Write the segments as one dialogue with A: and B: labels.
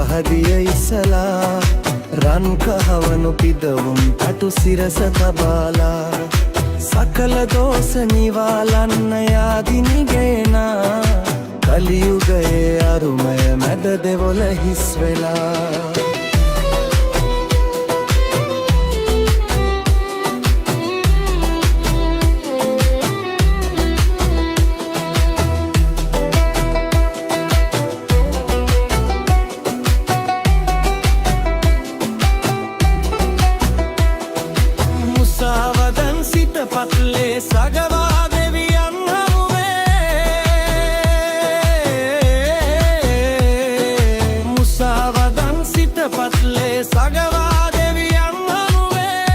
A: කහදිය ඉසලා රන් කහවනු පිදවුම් තටු සිරස තබාලා සකල දෝෂ නිවාලන්න යාදිනිගේනා කලියුගයේ අරුමය මැද දෙවොල හිස් වෙලා මුසාවදන් සිට පත්ලේ සගවා දෙවියන් හමුවේ මුසාවදන් සිට පත්ලේ සගවා දෙවියන් හමුවේ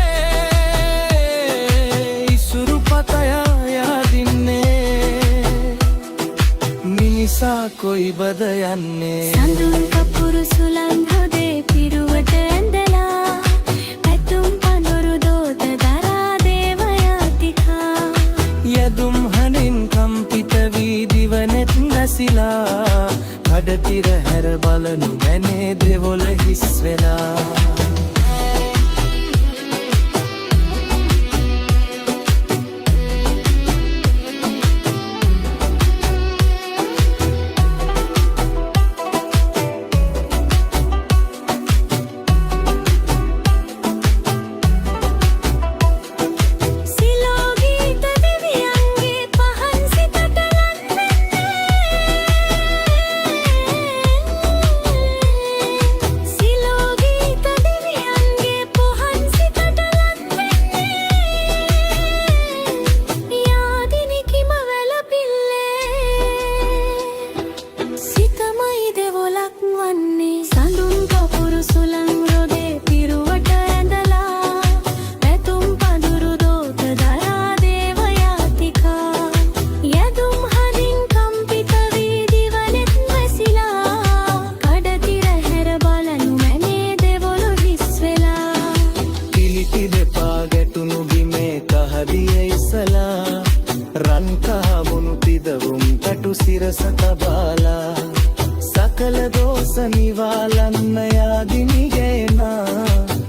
A: ඉසුරු පතයා යදින්නේ මිනිසා කොයිබද යන්නේ
B: සඳුන් කපුරු සුලං හොදේ පිරුවට ඇඳලා පැතුම් පඳුරු දෝත දරා දේවයාතිකා
A: යදුම් හඬින් කම්පිත වී දිවනෙත් නැසිලා කඩතිර හැර බලනු මැනේ දෙවොල හිස් වෙලා රන් කහවනු පිදවුම් තටු සිරස තබාලා සකල දෝෂ නිවාලන්න යාදිනිගේනා